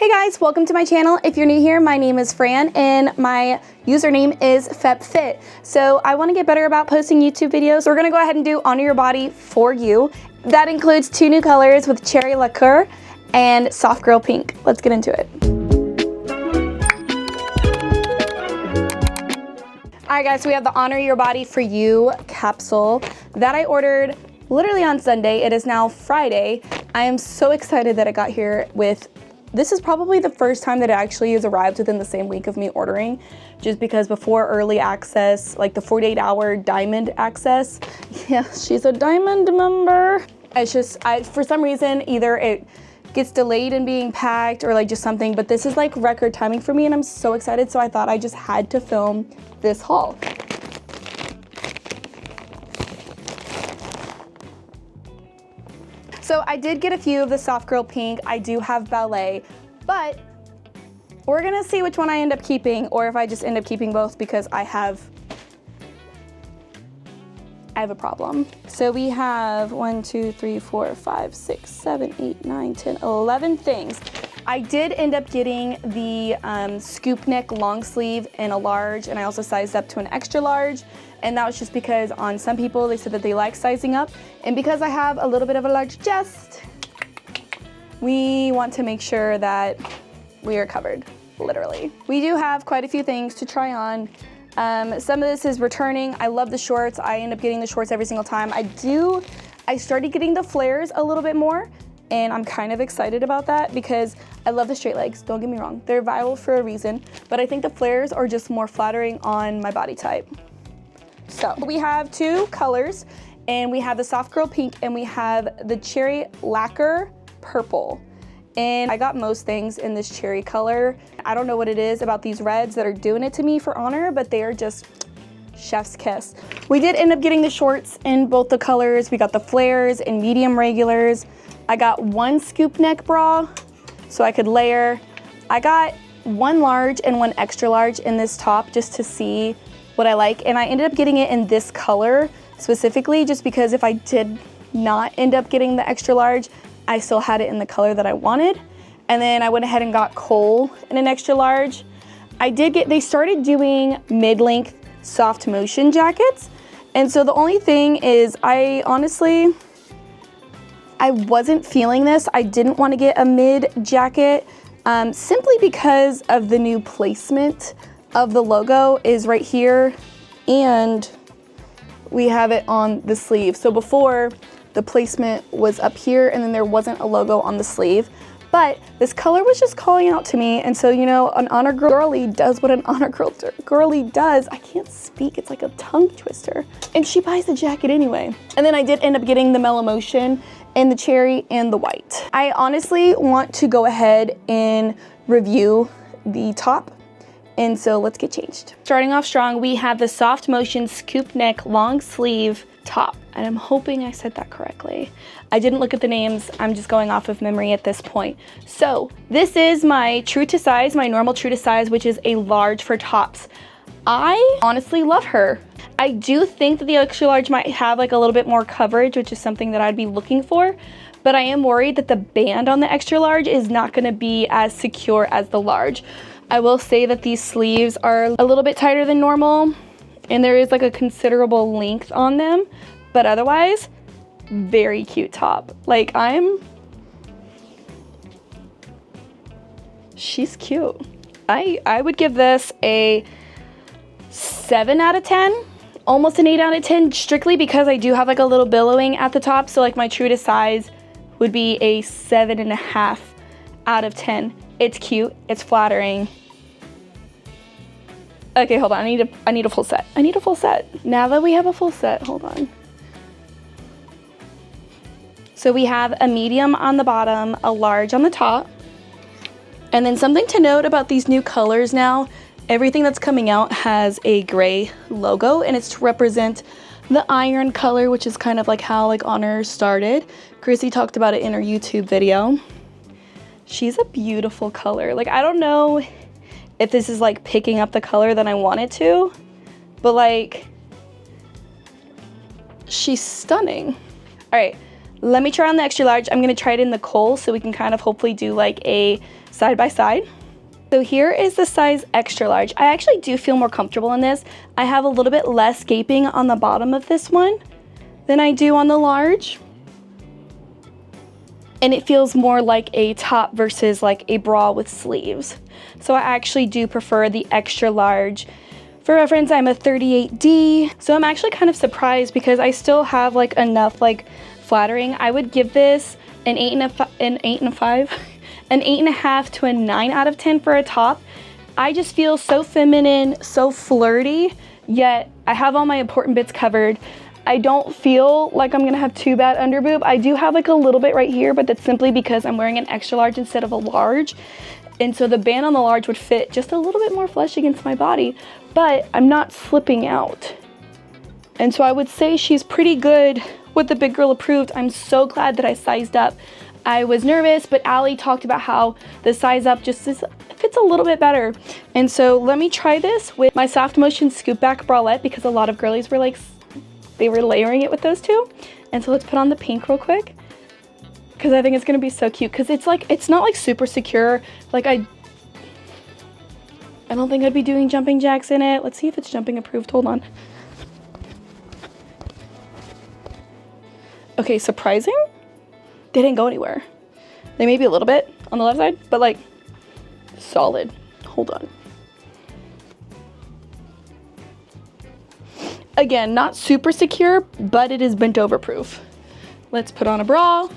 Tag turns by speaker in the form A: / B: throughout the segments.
A: Hey guys, welcome to my channel. If you're new here, my name is Fran and my username is FepFit. So I want to get better about posting YouTube videos. So we're gonna go ahead and do Honor Your Body for You. That includes 2 new colors with Cherry Lacquer and Soft Girl Pink. Let's get into it. All right guys, so we have the Honor Your Body for You capsule that I ordered literally on Sunday. It is now Friday. I am so excited that it got here this is probably the first time that it actually has arrived within the same week of me ordering, just because before early access, like the 48-hour diamond access, yeah, she's a diamond member. It's just, for some reason, either it gets delayed in being packed or like just something, but this is like record timing for me and I'm so excited, so I thought I just had to film this haul. So I did get a few of the Soft Girl Pink. I do have Ballet, but we're gonna see which one I end up keeping or if I just end up keeping both because I have a problem. So we have 1, 2, 3, 4, 5, 6, 7, 8, 9, 10, 11 things. I did end up getting the scoop neck long sleeve in a large, and I also sized up to an extra large. And that was just because on some people, they said that they like sizing up. And because I have a little bit of a large chest, we want to make sure that we are covered, literally. We do have quite a few things to try on. Some of this is returning. I love the shorts. I end up getting the shorts every single time. I started getting the flares a little bit more, and I'm kind of excited about that because I love the straight legs, don't get me wrong. They're viral for a reason, but I think the flares are just more flattering on my body type. So we have 2 colors, and we have the Soft Girl Pink and we have the Cherry Lacquer Purple. And I got most things in this cherry color. I don't know what it is about these reds that are doing it to me for Honor, but they are just chef's kiss. We did end up getting the shorts in both the colors. We got the flares and medium regulars. I got 1 scoop neck bra so I could layer. I got 1 large and 1 extra large in this top just to see what I like, and I ended up getting it in this color specifically just because if I did not end up getting the extra large, I still had it in the color that I wanted. And then I went ahead and got Cole in an extra large. They started doing mid-length SoftMotion jackets, and so the only thing is I wasn't feeling this. I didn't want to get a mid jacket simply because of the new placement of the logo is right here, and we have it on the sleeve. So before, the placement was up here and then there wasn't a logo on the sleeve, but this color was just calling out to me. And so, you know, an Honor girly does what an Honor girly does. I can't speak, it's like a tongue twister. And she buys the jacket anyway. And then I did end up getting the MellowMotion in the cherry and the white. I honestly want to go ahead and review the top. And so let's get changed. Starting off strong, we have the SoftMotion scoop neck long sleeve top. And I'm hoping I said that correctly. I didn't look at the names. I'm just going off of memory at this point. So this is my true to size, my normal true to size, which is a large for tops. I honestly love her. I do think that the extra large might have like a little bit more coverage, which is something that I'd be looking for. But I am worried that the band on the extra large is not gonna be as secure as the large. I will say that these sleeves are a little bit tighter than normal, and there is like a considerable length on them, but otherwise, very cute top. Like she's cute. I would give this a 7 out of 10, almost an 8 out of 10, strictly because I do have like a little billowing at the top, so like my true to size would be a 7.5 out of 10. It's cute, it's flattering. Okay, hold on, I need a full set. I need a full set. Now that we have a full set, hold on. So we have a medium on the bottom, a large on the top. And then something to note about these new colors now, everything that's coming out has a gray logo, and it's to represent the iron color, which is kind of like how like Honor started. Chrissy talked about it in her YouTube video. She's a beautiful color. Like, I don't know if this is like picking up the color that I want it to, but like, she's stunning. All right, Let me try on the extra large. I'm gonna try it in the Kohl so we can kind of hopefully do like a side by side. So here is the size extra large. I actually do feel more comfortable in this. I have a little bit less gaping on the bottom of this one than I do on the large. And it feels more like a top versus like a bra with sleeves. So I actually do prefer the extra large. For reference, I'm a 38D. So I'm actually kind of surprised because I still have like enough like flattering. I would give this an 8.5 to a 9 out of 10 for a top. I just feel so feminine, so flirty, yet I have all my important bits covered. I don't feel like I'm gonna have too bad under boob. I do have like a little bit right here, but that's simply because I'm wearing an extra large instead of a large. And so the band on the large would fit just a little bit more flush against my body, but I'm not slipping out. And so I would say she's pretty good with the big girl approved. I'm so glad that I sized up. I was nervous, but Allie talked about how the size up just fits a little bit better. And so let me try this with my SoftMotion Scoop Back Bralette because a lot of girlies were like, they were layering it with those two. And so let's put on the pink real quick because I think it's gonna be so cute because it's like, it's not like super secure. Like I don't think I'd be doing jumping jacks in it. Let's see if it's jumping approved, hold on. Okay, surprising? They didn't go anywhere. They may be a little bit on the left side, but like solid. Hold on. Again, not super secure, but it is bent over proof. Let's put on a bra.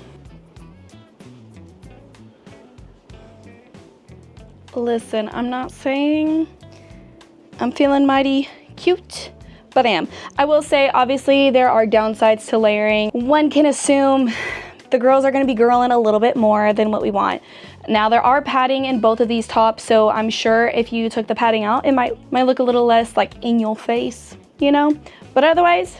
A: Listen, I'm not saying I'm feeling mighty cute, but I am. I will say, obviously, there are downsides to layering. One can assume the girls are gonna be girling a little bit more than what we want. Now, there are padding in both of these tops, so I'm sure if you took the padding out, it might look a little less like in your face, you know? But otherwise,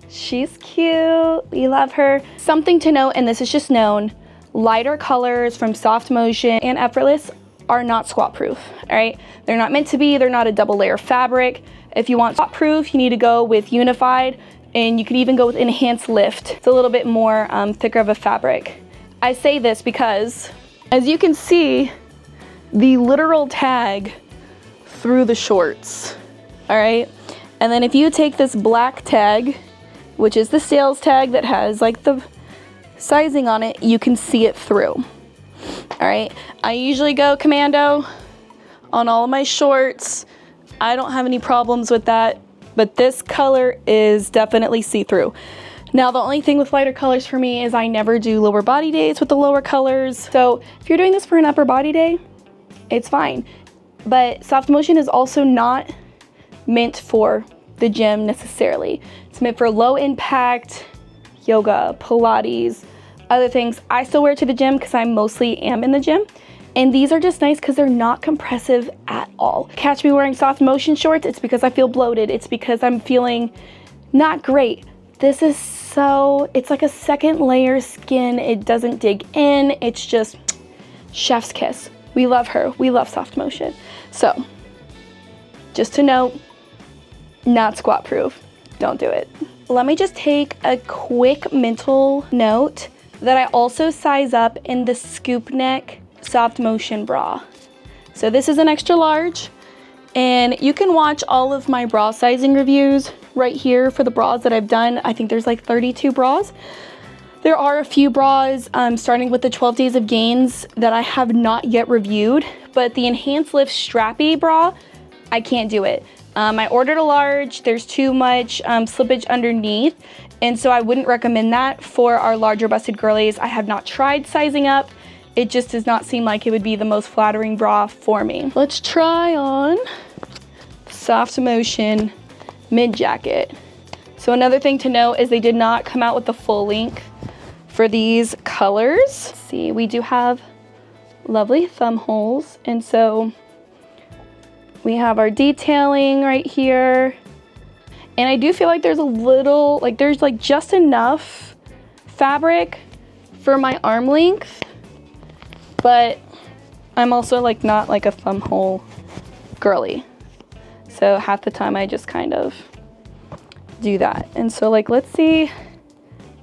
A: she's cute, we love her. Something to note, and this is just known, lighter colors from SoftMotion and Effortless are not squat proof, all right? They're not meant to be, they're not a double layer fabric. If you want squat proof, you need to go with Unified, and you could even go with Enhanced Lift. It's a little bit more thicker of a fabric. I say this because, as you can see, the literal tag through the shorts, all right? And then if you take this black tag, which is the sales tag that has like the sizing on it, you can see it through, all right? I usually go commando on all of my shorts. I don't have any problems with that, but this color is definitely see-through. Now, the only thing with lighter colors for me is I never do lower body days with the lower colors. So if you're doing this for an upper body day, it's fine. But SoftMotion is also not meant for the gym necessarily. It's meant for low impact, yoga, Pilates, other things. I still wear it to the gym because I mostly am in the gym. And these are just nice because they're not compressive at all. Catch me wearing SoftMotion shorts, it's because I feel bloated. It's because I'm feeling not great. This is so, it's like a second layer skin. It doesn't dig in. It's just chef's kiss. We love her. We love SoftMotion. So just to note, not squat proof. Don't do it. Let me just take a quick mental note that I also size up in the scoop neck SoftMotion bra. So this is an extra large, and you can watch all of my bra sizing reviews right here for the bras that I've done. I think there's like 32 bras. There are a few bras, starting with the 12 Days of Gains, that I have not yet reviewed, but the Enhanced Lift Strappy bra, I can't do it. I ordered a large, there's too much slippage underneath, and so I wouldn't recommend that for our larger busted girlies. I have not tried sizing up. It just does not seem like it would be the most flattering bra for me. Let's try on SoftMotion Mid Jacket. So another thing to note is they did not come out with the full length for these colors. Let's see, we do have lovely thumb holes, and so we have our detailing right here. And I do feel like there's a little, like there's like just enough fabric for my arm length, but I'm also like not like a thumb hole girly. So half the time I just kind of do that. And so like, let's see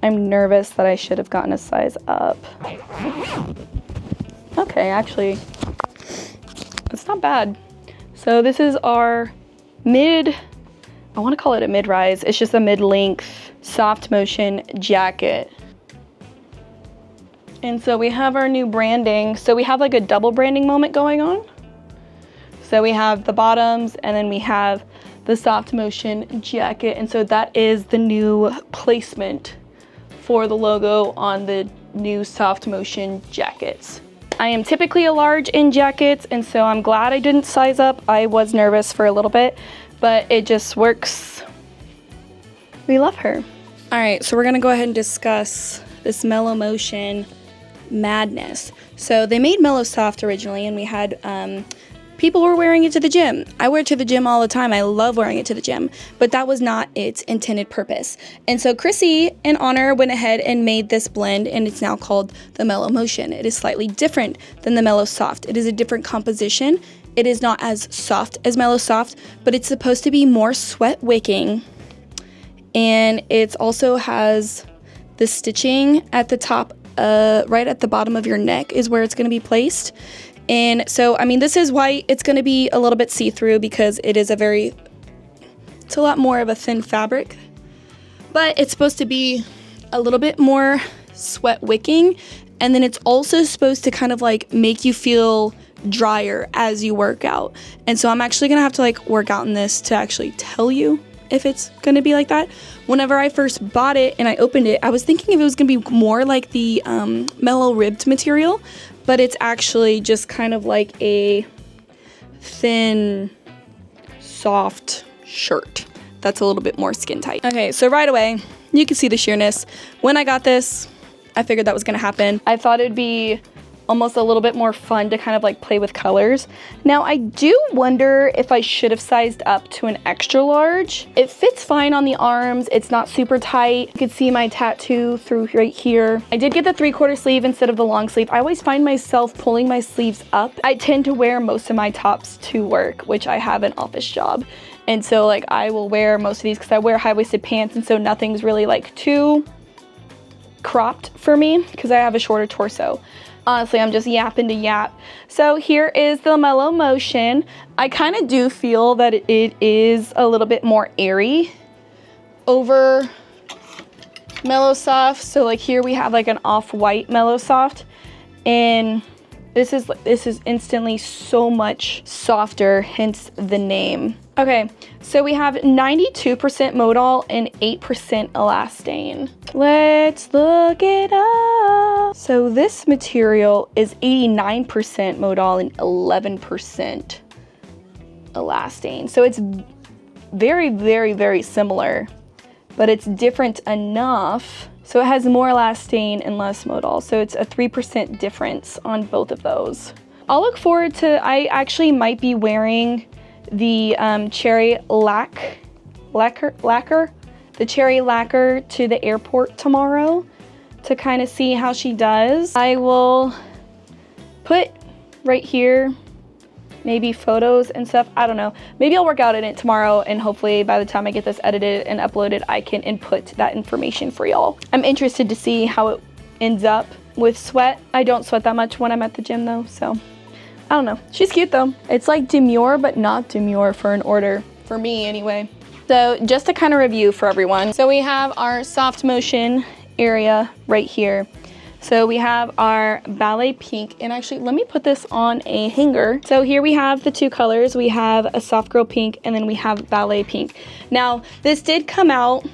A: I'm nervous that I should have gotten a size up. Okay, actually, it's not bad. So this is our I want to call it a mid-rise. It's just a mid-length SoftMotion jacket. And so we have our new branding. So we have like a double branding moment going on. So we have the bottoms and then we have the SoftMotion jacket. And so that is the new placement for the logo on the new SoftMotion jackets. I am typically a large in jackets, and so I'm glad I didn't size up. I was nervous for a little bit, but it just works. We love her. All right, so we're gonna go ahead and discuss this MellowMotion madness. So they made Mellow Soft originally, and we had people were wearing it to the gym. I wear it to the gym all the time. I love wearing it to the gym, but that was not its intended purpose. And so Chrissy and Oner went ahead and made this blend, and it's now called the MellowMotion. It is slightly different than the Mellow Soft. It is a different composition. It is not as soft as Mellow Soft, but it's supposed to be more sweat wicking. And it also has the stitching at the top, right at the bottom of your neck is where it's gonna be placed. And so, I mean, this is why it's gonna be a little bit see-through, because it is it's a lot more of a thin fabric, but it's supposed to be a little bit more sweat wicking. And then it's also supposed to kind of like make you feel drier as you work out. And so I'm actually gonna have to like work out in this to actually tell you if it's gonna be like that. Whenever I first bought it and I opened it, I was thinking if it was gonna be more like the Mellow ribbed material, but it's actually just kind of like a thin, soft shirt that's a little bit more skin tight. Okay, so right away, you can see the sheerness. When I got this, I figured that was gonna happen. I thought it'd be almost a little bit more fun to kind of like play with colors. Now, I do wonder if I should have sized up to an extra large. It fits fine on the arms. It's not super tight. You can see my tattoo through right here. I did get the 3/4 sleeve instead of the long sleeve. I always find myself pulling my sleeves up. I tend to wear most of my tops to work, which I have an office job. And so like I will wear most of these because I wear high-waisted pants, and so nothing's really like too cropped for me because I have a shorter torso. Honestly, I'm just yapping to yap. So here is the MellowMotion. I kind of do feel that it is a little bit more airy over Mellow Soft. So like here we have like an off-white Mellow Soft, and this is instantly so much softer, hence the name. Okay, so we have 92% modal and 8% elastane. Let's look it up. So this material is 89% modal and 11% elastane. So it's very, very, very similar, but it's different enough. So it has more elastane and less modal. So it's a 3% difference on both of those. I'll look forward to, I actually might be wearing the cherry lacquer, the cherry lacquer to the airport tomorrow to kind of see how she does. I will put right here maybe photos and stuff. I don't know. Maybe I'll work out in it tomorrow, and hopefully by the time I get this edited and uploaded, I can input that information for y'all. I'm interested to see how it ends up with sweat. I don't sweat that much when I'm at the gym though, so I don't know. She's cute though. It's like demure, but not demure for an order, for me anyway. So just to kind of review for everyone. So we have our SoftMotion area right here. So we have our Ballet pink, and actually let me put this on a hanger. So here we have the two colors. We have a soft girl pink, and then we have Ballet pink. Now this did come out,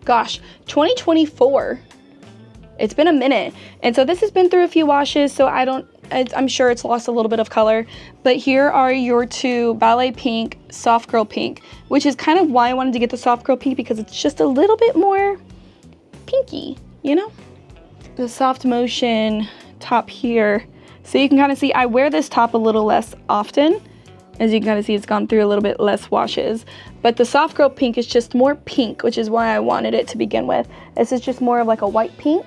A: gosh, 2024. It's been a minute. And so this has been through a few washes, so I'm sure it's lost a little bit of color. But here are your two, Ballet pink, soft girl pink, which is kind of why I wanted to get the soft girl pink, because it's just a little bit more pinky, you know? The SoftMotion top here. So you can kind of see, I wear this top a little less often. As you can kind of see, it's gone through a little bit less washes. But the soft girl pink is just more pink, which is why I wanted it to begin with. This is just more of like a white pink.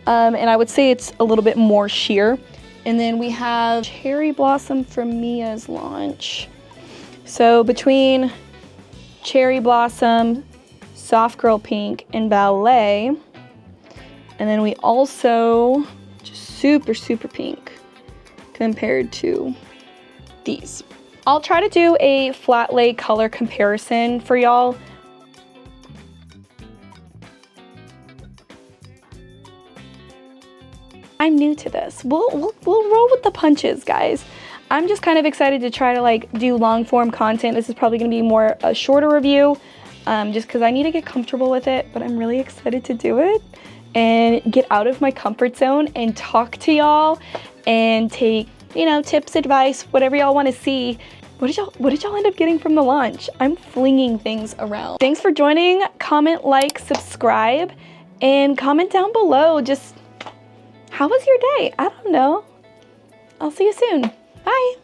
A: And I would say it's a little bit more sheer. And then we have Cherry Blossom from Mia's launch. So between Cherry Blossom, Soft Girl Pink in Ballet. And then we also, just super, super pink compared to these. I'll try to do a flat lay color comparison for y'all. I'm new to this. We'll roll with the punches, guys. I'm just kind of excited to try to like do long form content. This is probably gonna be more a shorter review, just because I need to get comfortable with it, but I'm really excited to do it and get out of my comfort zone and talk to y'all and take, you know, tips, advice, whatever y'all want to see. What did y'all end up getting from the launch? I'm flinging things around. Thanks for joining. Comment, like, subscribe, and comment down below. Just how was your day? I don't know. I'll see you soon. Bye.